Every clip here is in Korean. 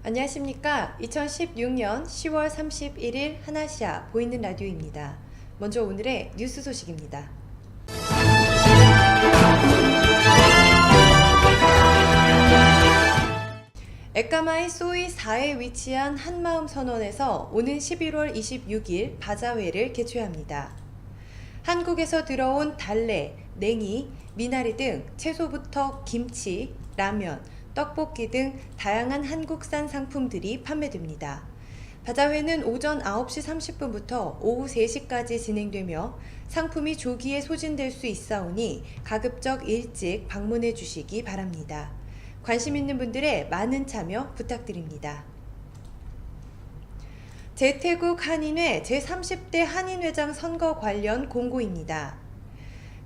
안녕하십니까. 2016년 10월 31일 하나시아 보이는 라디오입니다. 먼저 오늘의 뉴스 소식입니다. 에까마이 소이 4에 위치한 한마음 선원에서 오는 11월 26일 바자회를 개최합니다. 한국에서 들어온 달래, 냉이, 미나리 등 채소부터 김치, 라면, 떡볶이 등 다양한 한국산 상품들이 판매됩니다. 바자회는 오전 9시 30분부터 오후 3시까지 진행되며 상품이 조기에 소진될 수 있사오니 가급적 일찍 방문해 주시기 바랍니다. 관심 있는 분들의 많은 참여 부탁드립니다. 제태국 한인회 제30대 한인회장 선거 관련 공고입니다.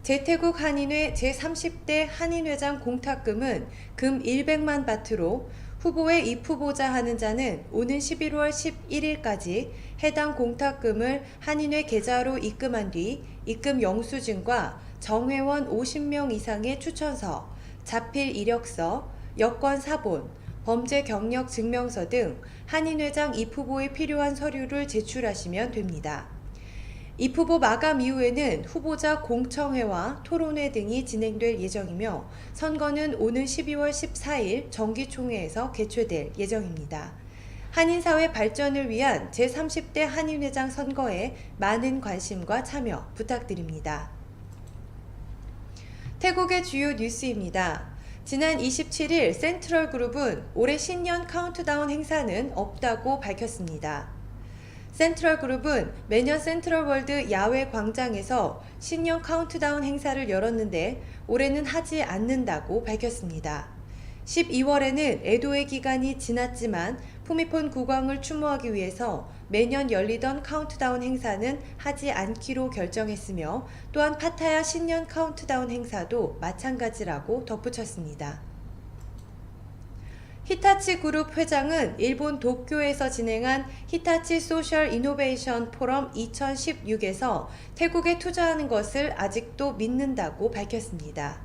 제태국 한인회 제30대 한인회장 공탁금은 금 100만 바트로 후보에 입후보자 하는 자는 오는 11월 11일까지 해당 공탁금을 한인회 계좌로 입금한 뒤 입금 영수증과 정회원 50명 이상의 추천서, 자필 이력서, 여권 사본, 범죄 경력 증명서 등 한인회장 입후보에 필요한 서류를 제출하시면 됩니다. 입후보 마감 이후에는 후보자 공청회와 토론회 등이 진행될 예정이며 선거는 오는 12월 14일 정기총회에서 개최될 예정입니다. 한인사회 발전을 위한 제30대 한인회장 선거에 많은 관심과 참여 부탁드립니다. 태국의 주요 뉴스입니다. 지난 27일 센트럴그룹은 올해 신년 카운트다운 행사는 없다고 밝혔습니다. 센트럴그룹은 매년 센트럴월드 야외 광장에서 신년 카운트다운 행사를 열었는데 올해는 하지 않는다고 밝혔습니다. 12월에는 애도의 기간이 지났지만 푸미폰 국왕을 추모하기 위해서 매년 열리던 카운트다운 행사는 하지 않기로 결정했으며 또한 파타야 신년 카운트다운 행사도 마찬가지라고 덧붙였습니다. 히타치 그룹 회장은 일본 도쿄에서 진행한 히타치 소셜 이노베이션 포럼 2016에서 태국에 투자하는 것을 아직도 믿는다고 밝혔습니다.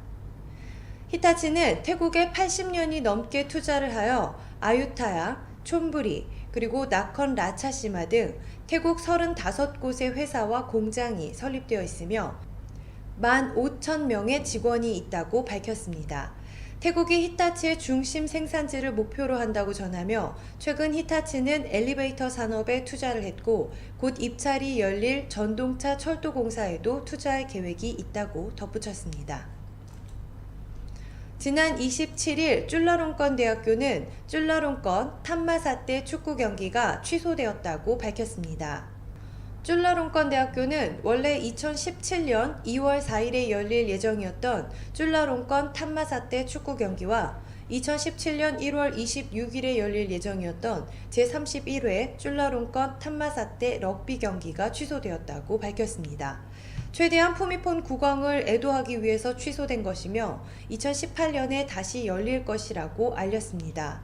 히타치는 태국에 80년이 넘게 투자를 하여 아유타야, 촌부리, 그리고 나컨 라차시마 등 태국 35곳의 회사와 공장이 설립되어 있으며 15,000명의 직원이 있다고 밝혔습니다. 태국이 히타치의 중심 생산지를 목표로 한다고 전하며 최근 히타치는 엘리베이터 산업에 투자를 했고 곧 입찰이 열릴 전동차 철도공사에도 투자할 계획이 있다고 덧붙였습니다. 지난 27일 쭈라롱권 대학교는 쭈라롱권 탐마사떼 축구 경기가 취소되었다고 밝혔습니다. 쭈라롱권 대학교는 원래 2017년 2월 4일에 열릴 예정이었던 쭈라롱권 탐마사떼 축구 경기와 2017년 1월 26일에 열릴 예정이었던 제31회 쭈라롱권 탐마사떼 럭비 경기가 취소되었다고 밝혔습니다. 최대한 푸미폰 국왕을 애도하기 위해서 취소된 것이며 2018년에 다시 열릴 것이라고 알렸습니다.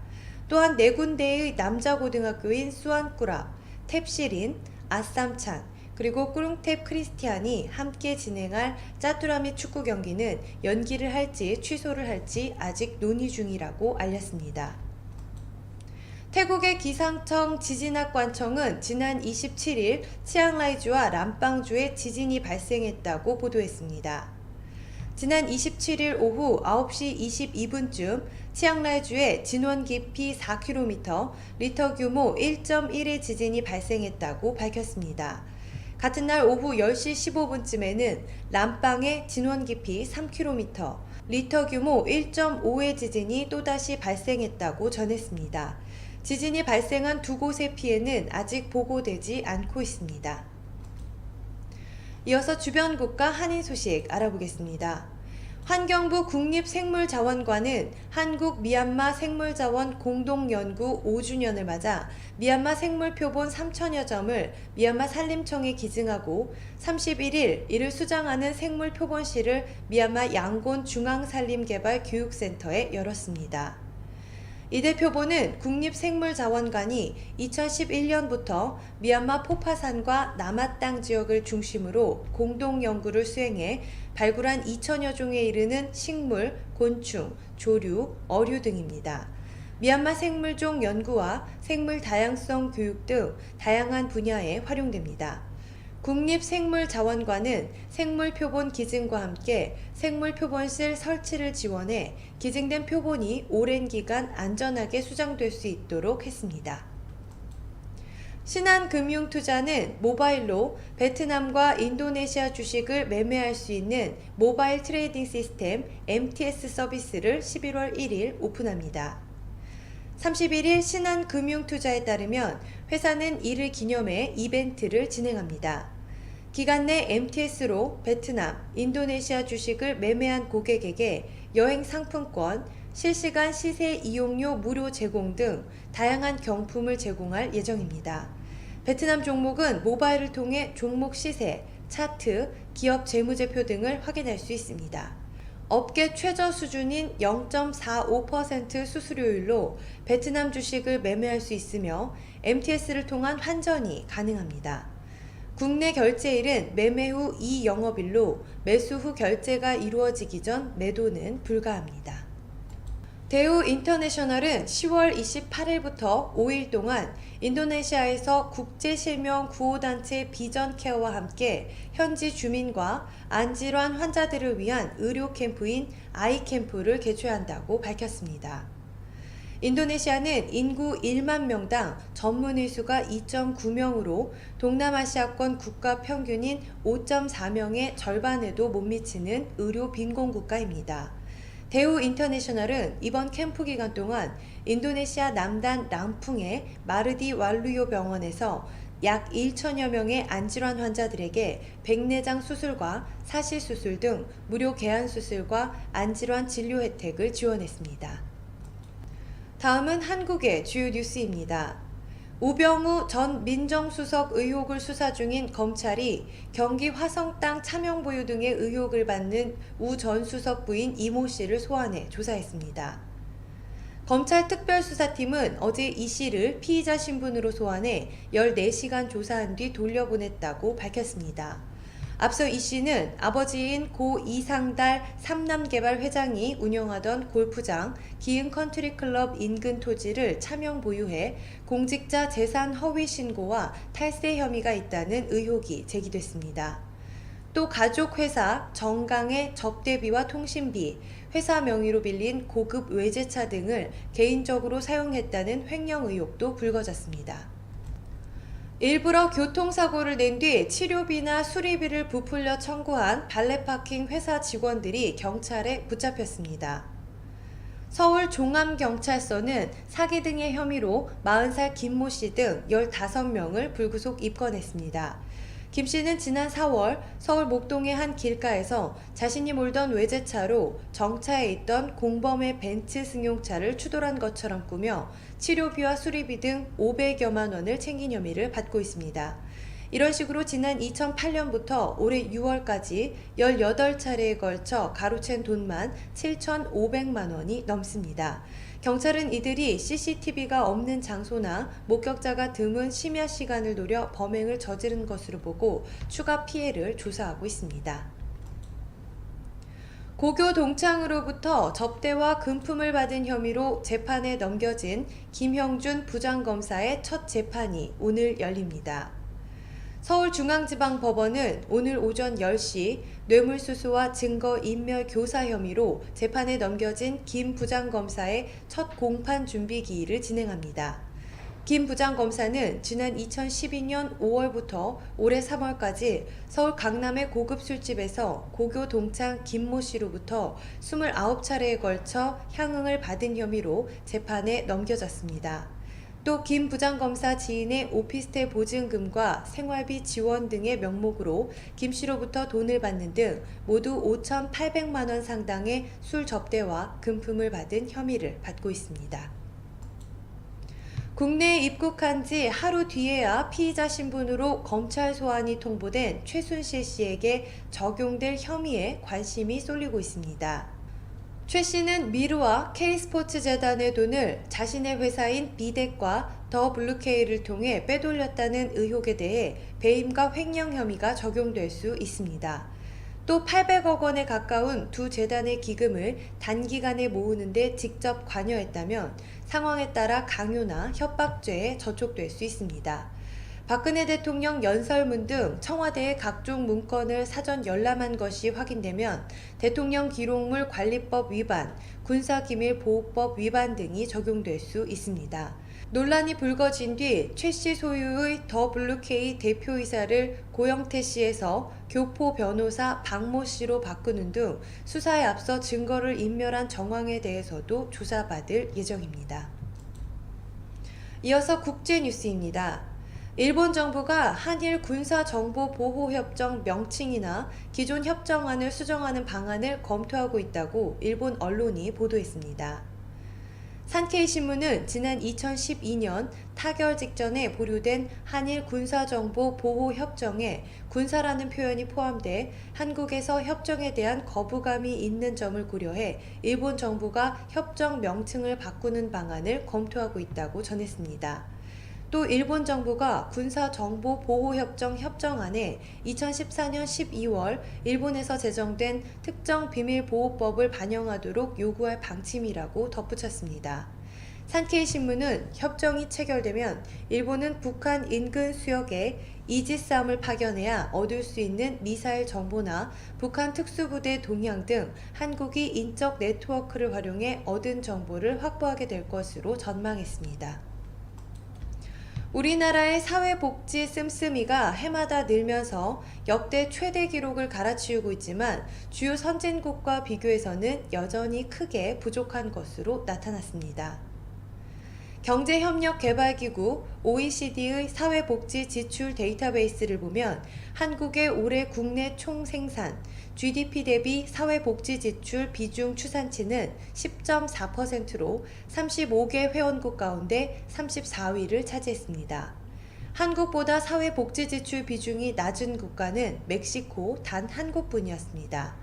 또한 4군데의 남자 고등학교인 수안꾸랍, 탭시린, 아쌈찬, 그리고 꾸룽탭 크리스티안이 함께 진행할 짜뚜라미 축구 경기는 연기를 할지 취소를 할지 아직 논의 중이라고 알렸습니다. 태국의 기상청 지진학관청은 지난 27일 치앙라이주와 람빵주에 지진이 발생했다고 보도했습니다. 지난 27일 오후 9시 22분쯤 치앙라이주에 진원 깊이 4km, 리터 규모 1.1의 지진이 발생했다고 밝혔습니다. 같은 날 오후 10시 15분쯤에는 람빵의 진원 깊이 3km, 리터 규모 1.5의 지진이 또다시 발생했다고 전했습니다. 지진이 발생한 두 곳의 피해는 아직 보고되지 않고 있습니다. 이어서 주변 국가 한인 소식 알아보겠습니다. 환경부 국립생물자원관은 한국 미얀마 생물자원 공동연구 5주년을 맞아 미얀마 생물표본 3,000여 점을 미얀마 산림청에 기증하고 31일 이를 수장하는 생물표본실을 미얀마 양곤 중앙산림개발교육센터에 열었습니다. 이대 표본은 국립생물자원관이 2011년부터 미얀마 포파산과 남아 땅 지역을 중심으로 공동 연구를 수행해 발굴한 2,000여 종에 이르는 식물, 곤충, 조류, 어류 등입니다. 미얀마 생물종 연구와 생물 다양성 교육 등 다양한 분야에 활용됩니다. 국립생물자원관은 생물표본 기증과 함께 생물표본실 설치를 지원해 기증된 표본이 오랜 기간 안전하게 수정될 수 있도록 했습니다. 신한금융투자는 모바일로 베트남과 인도네시아 주식을 매매할 수 있는 모바일 트레이딩 시스템 MTS 서비스를 11월 1일 오픈합니다. 31일 신한금융투자에 따르면 회사는 이를 기념해 이벤트를 진행합니다. 기간 내 MTS로 베트남, 인도네시아 주식을 매매한 고객에게 여행 상품권, 실시간 시세 이용료 무료 제공 등 다양한 경품을 제공할 예정입니다. 베트남 종목은 모바일을 통해 종목 시세, 차트, 기업 재무제표 등을 확인할 수 있습니다. 업계 최저 수준인 0.45% 수수료율로 베트남 주식을 매매할 수 있으며 MTS를 통한 환전이 가능합니다. 국내 결제일은 매매 후 2영업일로 매수 후 결제가 이루어지기 전 매도는 불가합니다. 대우 인터내셔널은 10월 28일부터 5일 동안 인도네시아에서 국제실명 구호단체 비전케어와 함께 현지 주민과 안질환 환자들을 위한 의료 캠프인 아이캠프를 개최한다고 밝혔습니다. 인도네시아는 인구 1만 명당 전문의수가 2.9명으로 동남아시아권 국가 평균인 5.4명의 절반에도 못 미치는 의료 빈곤국가입니다. 대우 인터내셔널은 이번 캠프 기간 동안 인도네시아 남단 람풍의 마르디 왈루요 병원에서 약 1천여 명의 안질환 환자들에게 백내장 수술과 사실수술 등 무료 개안 수술과 안질환 진료 혜택을 지원했습니다. 다음은 한국의 주요 뉴스입니다. 우병우 전 민정수석 의혹을 수사 중인 검찰이 경기 화성 땅 차명 보유 등의 의혹을 받는 우 전 수석 부인 이모 씨를 소환해 조사했습니다. 검찰 특별수사팀은 어제 이 씨를 피의자 신분으로 소환해 14시간 조사한 뒤 돌려보냈다고 밝혔습니다. 앞서 이 씨는 아버지인 고 이상달 삼남개발 회장이 운영하던 골프장 기흥 컨트리클럽 인근 토지를 차명 보유해 공직자 재산 허위 신고와 탈세 혐의가 있다는 의혹이 제기됐습니다. 또 가족 회사 정강의 접대비와 통신비, 회사 명의로 빌린 고급 외제차 등을 개인적으로 사용했다는 횡령 의혹도 불거졌습니다. 일부러 교통사고를 낸 뒤 치료비나 수리비를 부풀려 청구한 발레파킹 회사 직원들이 경찰에 붙잡혔습니다. 서울 종암경찰서는 사기 등의 혐의로 40살 김모 씨 등 15명을 불구속 입건했습니다. 김 씨는 지난 4월 서울 목동의 한 길가에서 자신이 몰던 외제차로 정차해 있던 공범의 벤츠 승용차를 추돌한 것처럼 꾸며 치료비와 수리비 등 500여만 원을 챙긴 혐의를 받고 있습니다. 이런 식으로 지난 2008년부터 올해 6월까지 18차례에 걸쳐 가로챈 돈만 7,500만 원이 넘습니다. 경찰은 이들이 CCTV가 없는 장소나 목격자가 드문 심야 시간을 노려 범행을 저지른 것으로 보고 추가 피해를 조사하고 있습니다. 고교 동창으로부터 접대와 금품을 받은 혐의로 재판에 넘겨진 김형준 부장검사의 첫 재판이 오늘 열립니다. 서울중앙지방법원은 오늘 오전 10시 뇌물수수와 증거인멸 교사 혐의로 재판에 넘겨진 김 부장검사의 첫 공판 준비 기일을 진행합니다. 김 부장검사는 지난 2012년 5월부터 올해 3월까지 서울 강남의 고급 술집에서 고교 동창 김모 씨로부터 29차례에 걸쳐 향응을 받은 혐의로 재판에 넘겨졌습니다. 또 김 부장검사 지인의 오피스텔 보증금과 생활비 지원 등의 명목으로 김 씨로부터 돈을 받는 등 모두 5,800만 원 상당의 술 접대와 금품을 받은 혐의를 받고 있습니다. 국내에 입국한 지 하루 뒤에야 피의자 신분으로 검찰 소환이 통보된 최순실 씨에게 적용될 혐의에 관심이 쏠리고 있습니다. 최 씨는 미르와 K스포츠재단의 돈을 자신의 회사인 비덱과 더 블루케이를 통해 빼돌렸다는 의혹에 대해 배임과 횡령 혐의가 적용될 수 있습니다. 또 800억 원에 가까운 두 재단의 기금을 단기간에 모으는 데 직접 관여했다면 상황에 따라 강요나 협박죄에 저촉될 수 있습니다. 박근혜 대통령 연설문 등 청와대의 각종 문건을 사전 열람한 것이 확인되면 대통령 기록물 관리법 위반, 군사기밀보호법 위반 등이 적용될 수 있습니다. 논란이 불거진 뒤 최 씨 소유의 더블유K 대표이사를 고영태 씨에서 교포 변호사 박모 씨로 바꾸는 등 수사에 앞서 증거를 인멸한 정황에 대해서도 조사받을 예정입니다. 이어서 국제뉴스입니다. 일본 정부가 한일 군사정보보호협정 명칭이나 기존 협정안을 수정하는 방안을 검토하고 있다고 일본 언론이 보도했습니다. 산케이 신문은 지난 2012년 타결 직전에 보류된 한일 군사정보보호협정에 군사라는 표현이 포함돼 한국에서 협정에 대한 거부감이 있는 점을 고려해 일본 정부가 협정 명칭을 바꾸는 방안을 검토하고 있다고 전했습니다. 또 일본 정부가 군사정보보호협정 협정안에 2014년 12월 일본에서 제정된 특정 비밀보호법을 반영하도록 요구할 방침이라고 덧붙였습니다. 산케이 신문은 협정이 체결되면 일본은 북한 인근 수역에 이지스함을 파견해야 얻을 수 있는 미사일 정보나 북한 특수부대 동향 등 한국이 인적 네트워크를 활용해 얻은 정보를 확보하게 될 것으로 전망했습니다. 우리나라의 사회복지 씀씀이가 해마다 늘면서 역대 최대 기록을 갈아치우고 있지만 주요 선진국과 비교해서는 여전히 크게 부족한 것으로 나타났습니다. 경제협력개발기구 OECD의 사회복지 지출 데이터베이스를 보면 한국의 올해 국내 총생산, GDP 대비 사회복지 지출 비중 추산치는 10.4%로 35개 회원국 가운데 34위를 차지했습니다. 한국보다 사회복지 지출 비중이 낮은 국가는 멕시코 단 한 곳뿐이었습니다.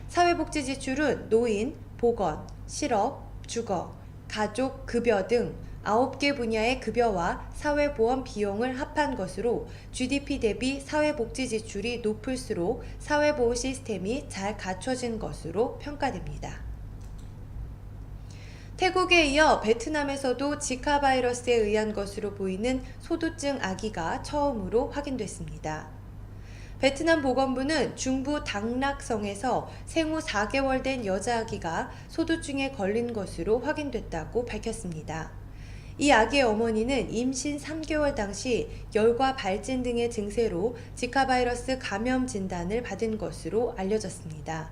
사회복지 지출은 노인, 보건, 실업, 주거, 가족, 급여 등 9개 분야의 급여와 사회보험 비용을 합한 것으로 GDP 대비 사회복지 지출이 높을수록 사회보호 시스템이 잘 갖춰진 것으로 평가됩니다. 태국에 이어 베트남에서도 지카 바이러스에 의한 것으로 보이는 소두증 아기가 처음으로 확인됐습니다. 베트남 보건부는 중부 당락성에서 생후 4개월 된 여자 아기가 소두증에 걸린 것으로 확인됐다고 밝혔습니다. 이 아기의 어머니는 임신 3개월 당시 열과 발진 등의 증세로 지카 바이러스 감염 진단을 받은 것으로 알려졌습니다.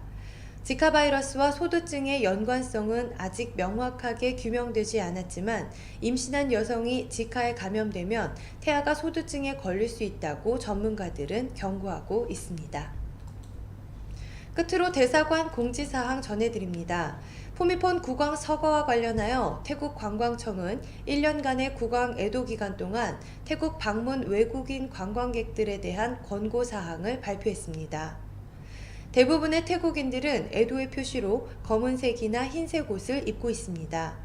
지카 바이러스와 소두증의 연관성은 아직 명확하게 규명되지 않았지만 임신한 여성이 지카에 감염되면 태아가 소두증에 걸릴 수 있다고 전문가들은 경고하고 있습니다. 끝으로 대사관 공지사항 전해드립니다. 푸미폰 국왕 서거와 관련하여 태국 관광청은 1년간의 국왕 애도 기간 동안 태국 방문 외국인 관광객들에 대한 권고사항을 발표했습니다. 대부분의 태국인들은 애도의 표시로 검은색이나 흰색 옷을 입고 있습니다.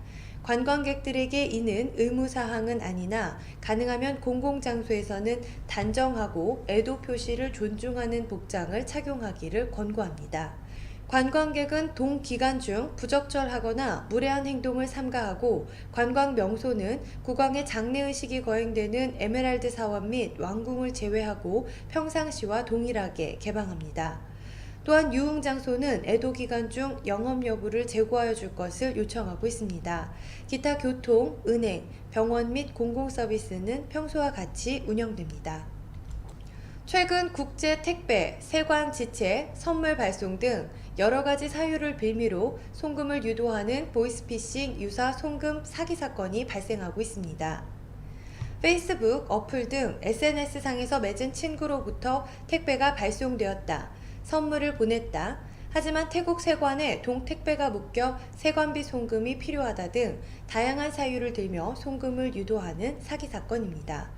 관광객들에게 이는 의무사항은 아니나 가능하면 공공장소에서는 단정하고 애도 표시를 존중하는 복장을 착용하기를 권고합니다. 관광객은 동기간 중 부적절하거나 무례한 행동을 삼가하고 관광 명소는 국왕의 장례의식이 거행되는 에메랄드 사원 및 왕궁을 제외하고 평상시와 동일하게 개방합니다. 또한 유흥장소는 애도 기간 중 영업 여부를 제고하여 줄 것을 요청하고 있습니다. 기타 교통, 은행, 병원 및 공공서비스는 평소와 같이 운영됩니다. 최근 국제 택배, 세관 지체, 선물 발송 등 여러 가지 사유를 빌미로 송금을 유도하는 보이스피싱 유사 송금 사기 사건이 발생하고 있습니다. 페이스북, 어플 등 SNS상에서 맺은 친구로부터 택배가 발송되었다, 선물을 보냈다, 하지만 태국 세관에 동택배가 묶여 세관비 송금이 필요하다 등 다양한 사유를 들며 송금을 유도하는 사기 사건입니다.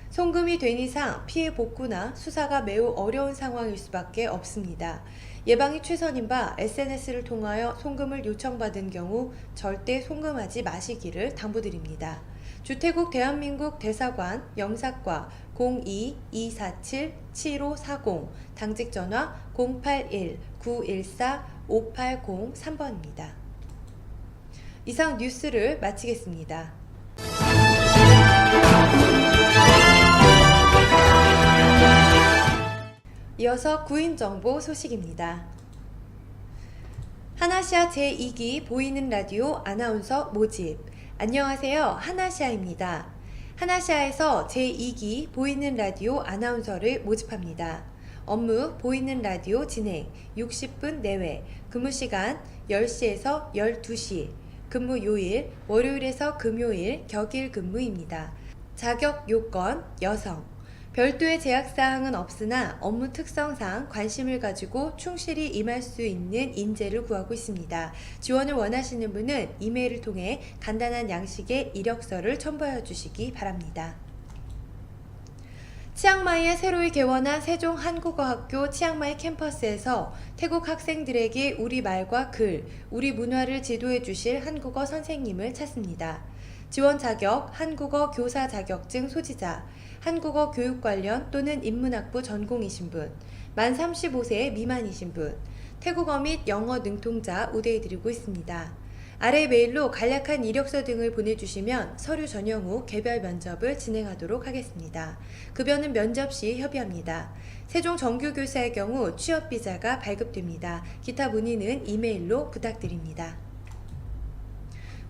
송금이 된 이상 피해 복구나 수사가 매우 어려운 상황일 수밖에 없습니다. 예방이 최선인 바 SNS를 통하여 송금을 요청받은 경우 절대 송금하지 마시기를 당부드립니다. 주태국 대한민국 대사관 영사과 02-247-7540 당직 전화 081-914-5803번입니다. 이상 뉴스를 마치겠습니다. 이어서 구인정보 소식입니다. 하나시아 제2기 보이는 라디오 아나운서 모집. 안녕하세요. 하나시아입니다. 하나시아에서 제2기 보이는 라디오 아나운서를 모집합니다. 업무 보이는 라디오 진행 60분 내외, 근무시간 10시에서 12시, 근무 요일 월요일에서 금요일 격일 근무입니다. 자격 요건 여성. 별도의 제약사항은 없으나 업무 특성상 관심을 가지고 충실히 임할 수 있는 인재를 구하고 있습니다. 지원을 원하시는 분은 이메일을 통해 간단한 양식의 이력서를 첨부하여 주시기 바랍니다. 치앙마이에 새로이 개원한 세종 한국어학교 치앙마이 캠퍼스에서 태국 학생들에게 우리말과 글, 우리 문화를 지도해 주실 한국어 선생님을 찾습니다. 지원 자격, 한국어 교사 자격증 소지자, 한국어 교육 관련 또는 인문학부 전공이신 분, 만 35세 미만이신 분, 태국어 및 영어 능통자 우대해드리고 있습니다. 아래 메일로 간략한 이력서 등을 보내주시면 서류 전형 후 개별 면접을 진행하도록 하겠습니다. 급여는 면접 시 협의합니다. 세종 정규교사의 경우 취업비자가 발급됩니다. 기타 문의는 이메일로 부탁드립니다.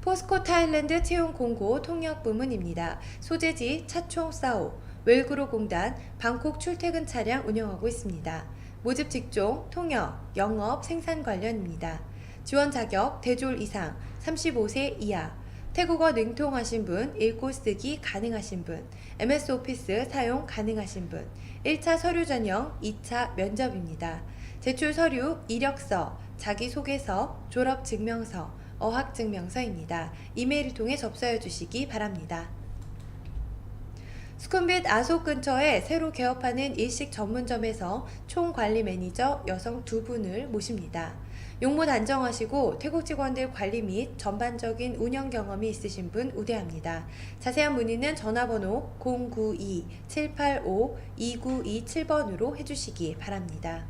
포스코 타일랜드 채용 공고 통역 부문입니다. 소재지 차총 사오, 웰그로 공단, 방콕 출퇴근 차량 운영하고 있습니다. 모집 직종, 통역, 영업, 생산 관련입니다. 지원 자격, 대졸 이상, 35세 이하, 태국어 능통하신 분, 읽고 쓰기 가능하신 분, MS 오피스 사용 가능하신 분, 1차 서류 전형, 2차 면접입니다. 제출 서류, 이력서, 자기소개서, 졸업증명서, 어학증명서입니다. 이메일을 통해 접수해 주시기 바랍니다. 수쿰빗 아속 근처에 새로 개업하는 일식 전문점에서 총관리 매니저 여성 2분을 모십니다. 용모 단정하시고 태국 직원들 관리 및 전반적인 운영 경험이 있으신 분 우대합니다. 자세한 문의는 전화번호 092-785-2927번으로 해주시기 바랍니다.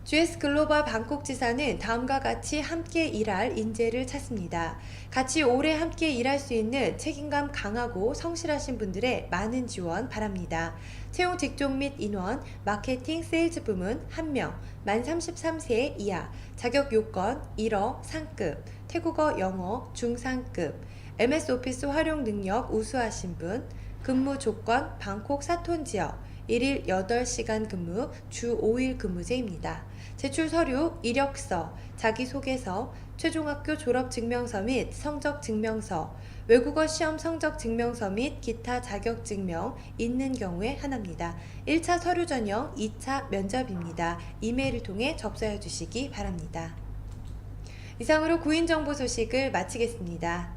GS 글로벌 방콕 지사는 다음과 같이 함께 일할 인재를 찾습니다. 같이 오래 함께 일할 수 있는 책임감 강하고 성실하신 분들의 많은 지원 바랍니다. 채용 직종 및 인원, 마케팅, 세일즈 부문 1명, 만 33세 이하, 자격 요건 1어 상급, 태국어 영어 중상급, MS 오피스 활용 능력 우수하신 분, 근무 조건 방콕 사톤 지역, 1일 8시간 근무, 주 5일 근무제입니다. 제출 서류, 이력서, 자기소개서, 최종학교 졸업증명서 및 성적증명서, 외국어 시험 성적증명서 및 기타 자격증명 있는 경우에 하나입니다. 1차 서류 전형, 2차 면접입니다. 이메일을 통해 접수해 주시기 바랍니다. 이상으로 구인정보 소식을 마치겠습니다.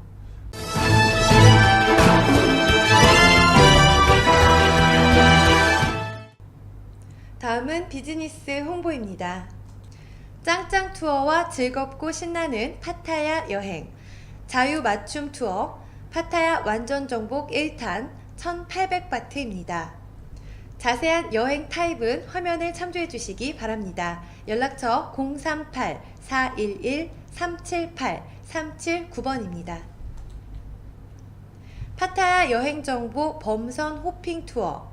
다음은 비즈니스 홍보입니다. 짱짱 투어와 즐겁고 신나는 파타야 여행, 자유 맞춤 투어, 파타야 완전 정복 1탄 1800바트입니다. 자세한 여행 타입은 화면을 참조해 주시기 바랍니다. 연락처 038-411-378-379번입니다. 파타야 여행 정보 범선 호핑 투어,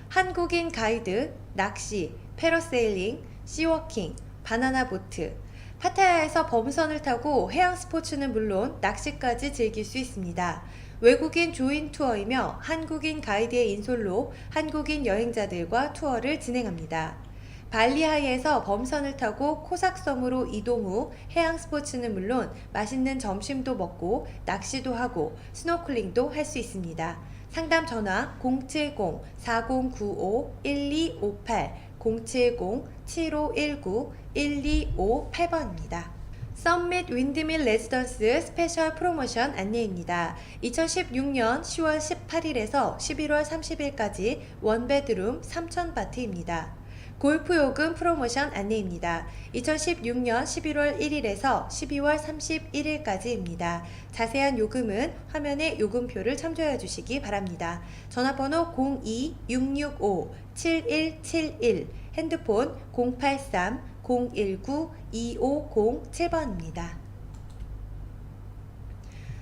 한국인 가이드, 낚시, 패러세일링, 씨워킹, 바나나 보트, 파타야에서 범선을 타고 해양 스포츠는 물론 낚시까지 즐길 수 있습니다. 외국인 조인 투어이며 한국인 가이드의 인솔로 한국인 여행자들과 투어를 진행합니다. 발리하이에서 범선을 타고 코삭섬으로 이동 후 해양 스포츠는 물론 맛있는 점심도 먹고 낚시도 하고 스노클링도 할 수 있습니다. 상담 전화 070-4095-1258, 070-7519-1258번입니다. 썸밋 윈드밀 레지던스 스페셜 프로모션 안내입니다. 2016년 10월 18일에서 11월 30일까지 원베드룸 3000바트입니다. 골프요금 프로모션 안내입니다. 2016년 11월 1일에서 12월 31일까지입니다. 자세한 요금은 화면에 요금표를 참조해 주시기 바랍니다. 전화번호 02-665-7171, 핸드폰 083-019-2507번입니다.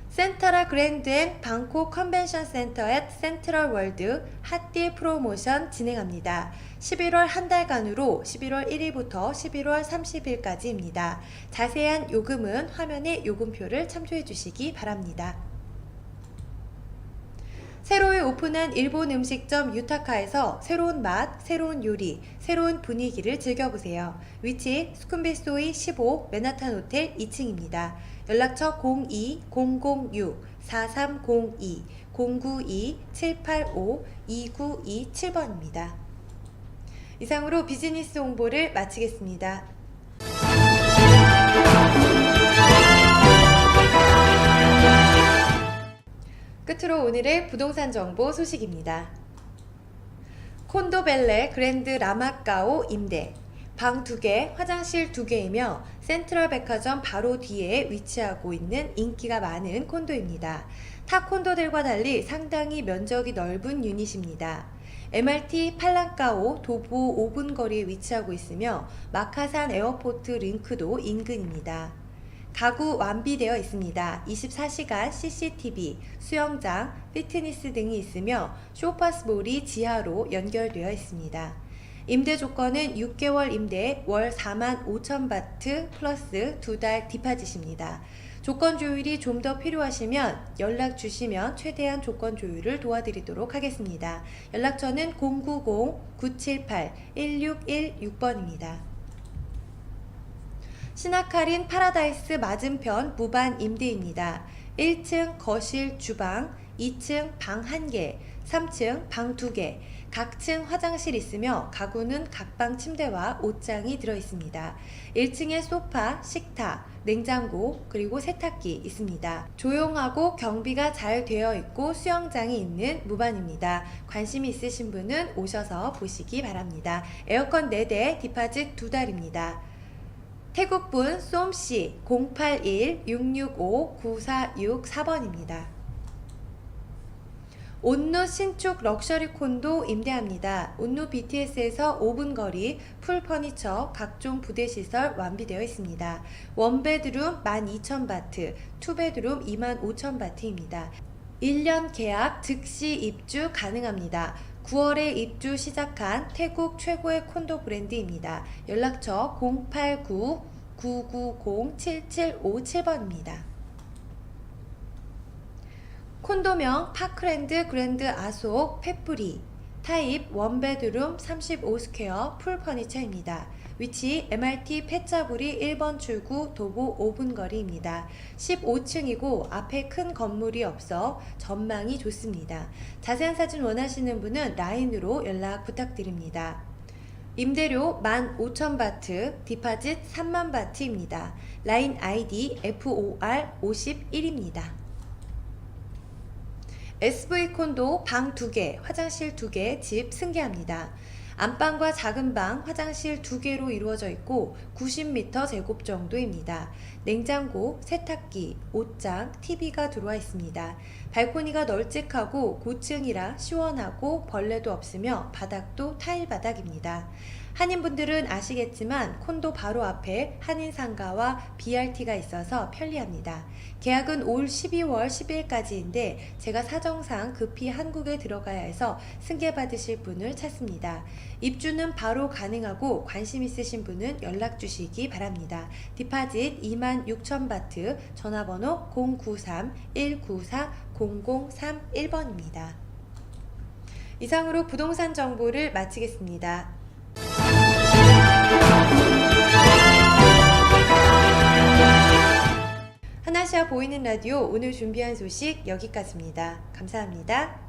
센트럴 그랜드 앤 방콕 컨벤션 센터 앳 센트럴 월드 핫딜 프로모션 진행합니다. 11월 한 달간으로 11월 1일부터 11월 30일까지입니다. 자세한 요금은 화면에 요금표를 참조해 주시기 바랍니다. 새로이 오픈한 일본 음식점 유타카에서 새로운 맛, 새로운 요리, 새로운 분위기를 즐겨보세요. 위치 수쿰빗소이 15 맨하탄 호텔 2층입니다. 연락처 02-006-4302, 092-785-2927번입니다. 이상으로 비즈니스 홍보를 마치겠습니다. 끝으로 오늘의 부동산 정보 소식입니다. 콘도벨레 그랜드 라마까오 임대, 방 2개, 화장실 2개이며 센트럴 백화점 바로 뒤에 위치하고 있는 인기가 많은 콘도입니다. 타 콘도들과 달리 상당히 면적이 넓은 유닛입니다. MRT 팔랑까오 도보 5분 거리에 위치하고 있으며 마카산 에어포트 링크도 인근입니다. 가구 완비되어 있습니다. 24시간 CCTV, 수영장, 피트니스 등이 있으며 쇼파스몰이 지하로 연결되어 있습니다. 임대 조건은 6개월 임대 월 45,000바트 플러스 2달 디파짓입니다. 조건 조율이 좀 더 필요하시면 연락 주시면 최대한 조건 조율을 도와드리도록 하겠습니다. 연락처는 090-978-1616번입니다. 시나카린 파라다이스 맞은편 무반 임대입니다. 1층 거실 주방, 2층 방 1개, 3층 방 2개, 각 층 화장실 있으며 가구는 각방 침대와 옷장이 들어있습니다. 1층에 소파, 식탁, 냉장고, 그리고 세탁기 있습니다. 조용하고 경비가 잘 되어 있고 수영장이 있는 무반입니다. 관심이 있으신 분은 오셔서 보시기 바랍니다. 에어컨 4대, 디파짓 2달입니다. 태국분 쏨씨 081-665-9464번입니다. 온누 신축 럭셔리 콘도 임대합니다. 온누 BTS에서 5분 거리, 풀 퍼니처, 각종 부대시설 완비되어 있습니다. 원베드룸 12,000바트, 투베드룸 25,000바트입니다. 1년 계약 즉시 입주 가능합니다. 9월에 입주 시작한 태국 최고의 콘도 브랜드입니다. 연락처 089-990-7757번입니다. 콘도명 파크랜드 그랜드 아속 페프리, 타입 원베드룸 35스퀘어 풀 퍼니처입니다. 위치 MRT 펫자부리 1번 출구 도보 5분 거리입니다. 15층이고 앞에 큰 건물이 없어 전망이 좋습니다. 자세한 사진 원하시는 분은 라인으로 연락 부탁드립니다. 임대료 15,000바트, 디파짓 30,000바트입니다. 라인 아이디 FOR51입니다. SV 콘도 방 2개, 화장실 2개, 집 승계합니다. 안방과 작은 방, 화장실 2개로 이루어져 있고 90m 제곱 정도입니다. 냉장고, 세탁기, 옷장, TV가 들어와 있습니다. 발코니가 널찍하고 고층이라 시원하고 벌레도 없으며 바닥도 타일 바닥입니다. 한인분들은 아시겠지만 콘도 바로 앞에 한인상가와 BRT가 있어서 편리합니다. 계약은 올 12월 10일까지인데 제가 사정상 급히 한국에 들어가야 해서 승계받으실 분을 찾습니다. 입주는 바로 가능하고 관심 있으신 분은 연락 주시기 바랍니다. 디파짓 26,000바트, 전화번호 093-194-0031번입니다. 이상으로 부동산 정보를 마치겠습니다. 하나시아 보이는 라디오 오늘 준비한 소식 여기까지입니다. 감사합니다.